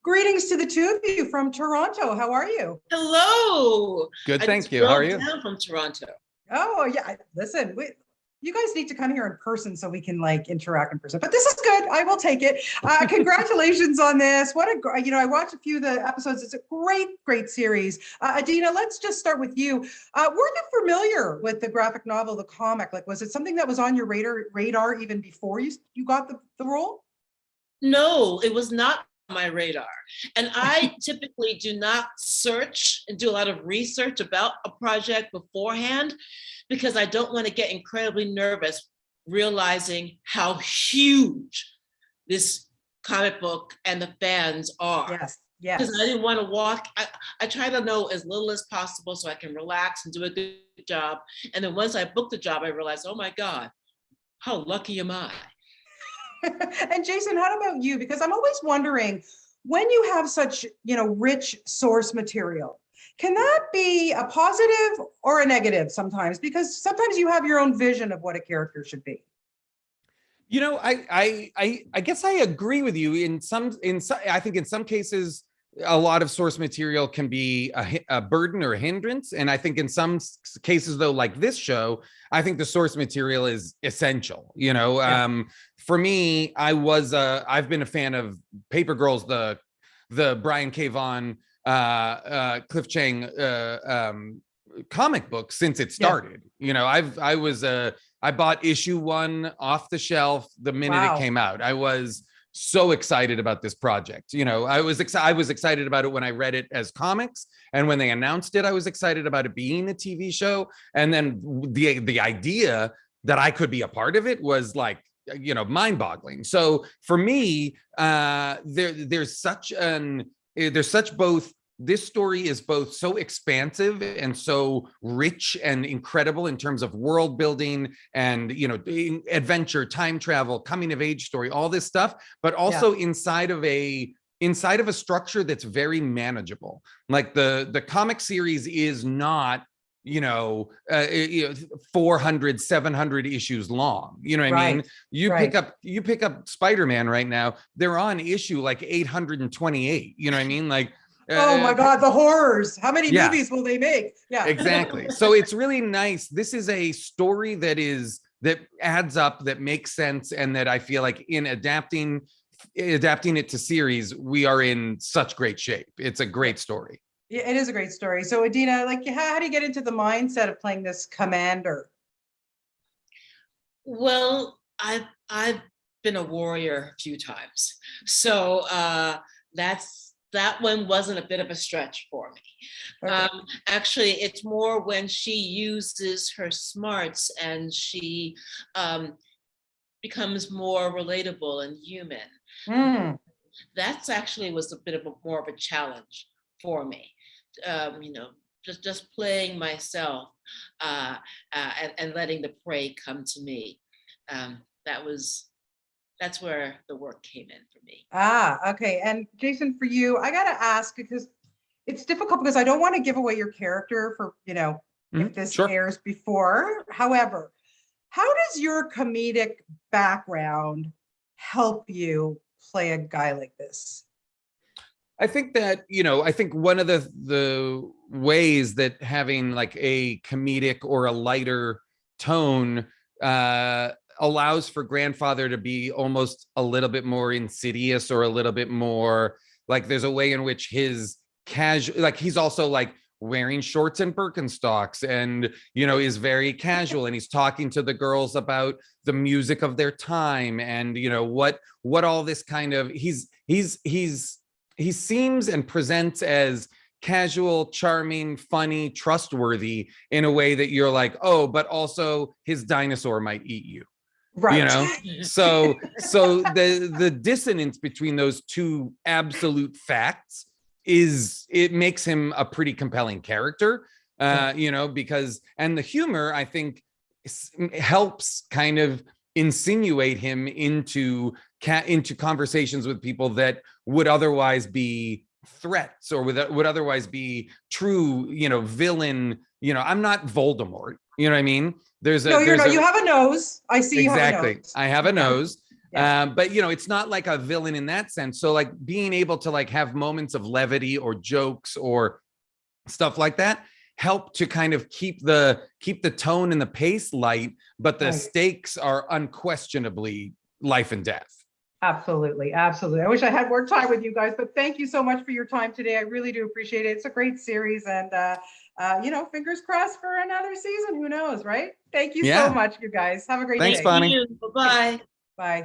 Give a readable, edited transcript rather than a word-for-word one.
Greetings to the two of you from Toronto. How are you? Hello. Good, I thank just you. How are drove you? down from Toronto. Oh, yeah. Listen, you guys need to come here in person so we can like interact in person. But this is good. I will take it. Congratulations on this. I watched a few of the episodes. It's a great series. Adina, let's just start with you. Were you familiar with the graphic novel, the comic? Like, was it something that was on your radar even before you got the role? No, it was not on my radar. And I typically do not search and do a lot of research about a project beforehand because I don't want to get incredibly nervous realizing how huge this comic book and the fans are. Yes. Because I didn't want to walk. I try to know as little as possible so I can relax and do a good job. And then once I book the job, I realized, oh my God, how lucky am I? And Jason, how about you? Because I'm always wondering, when you have such, rich source material, can that be a positive or a negative sometimes? Because sometimes you have your own vision of what a character should be. I guess I agree with you I think in some cases a lot of source material can be a burden or a hindrance, and I think in some cases though, like this show, I think the source material is essential. For me, I've been a fan of Paper Girls, the Brian K. Vaughan, Cliff Chang comic book since it started. I bought issue 1 off the shelf the minute it came out. I was so excited about this project. I was excited about it when I read it as comics, and when they announced it, I was excited about it being a TV show. And then the idea that I could be a part of it was like, mind-boggling. So for me, there's such both. This story is both so expansive and so rich and incredible in terms of world building and, adventure, time travel, coming of age story, all this stuff, but also inside of a structure that's very manageable. Like the comic series is not 400, 700 issues long. You know what I mean? You pick up Spider-Man right now, they're on issue like 828. You know what I mean? Like, oh my God, the horrors. How many movies will they make? Yeah, exactly. So it's really nice. This is a story that adds up, that makes sense, and that I feel like in adapting it to series, we are in such great shape. It's a great story. Yeah, it is a great story. So Adina, like, how do you get into the mindset of playing this commander? Well, I've been a warrior a few times, so that one wasn't a bit of a stretch for me. Okay. Actually, it's more when she uses her smarts and she becomes more relatable and human. That's actually was a bit of more of a challenge for me. Just playing myself and letting the prey come to me. That's where the work came in for me. Okay. And Jason, for you, I got to ask, because it's difficult because I don't want to give away your character for, if this airs before. However, how does your comedic background help you play a guy like this? I think that, I think one of the ways that having like a comedic or a lighter tone allows for Grandfather to be almost a little bit more insidious, or a little bit more like there's a way in which his casual, like he's also like wearing shorts and Birkenstocks and, is very casual, and he's talking to the girls about the music of their time and, what all this kind of, he seems and presents as casual, charming, funny, trustworthy in a way that you're like, oh, but also his dinosaur might eat you. Right. So the dissonance between those two absolute facts it makes him a pretty compelling character, because, and the humor, I think, helps kind of insinuate him into conversations with people that would otherwise be threats, or would otherwise be true, villain. I'm not Voldemort. You know what I mean? You have a nose. I see. Exactly. You have a nose. I have a nose. Yeah. But you know, it's not like a villain in that sense. So like being able to like have moments of levity or jokes or stuff like that help to kind of keep the tone and the pace light, but the Right. stakes are unquestionably life and death. Absolutely. Absolutely. I wish I had more time with you guys, but thank you so much for your time today. I really do appreciate it. It's a great series, and you know, fingers crossed for another season. Who knows, right? Thank you so Yeah. much, you guys. Have a great Thanks, day. Bonnie. Bye-bye. Bye.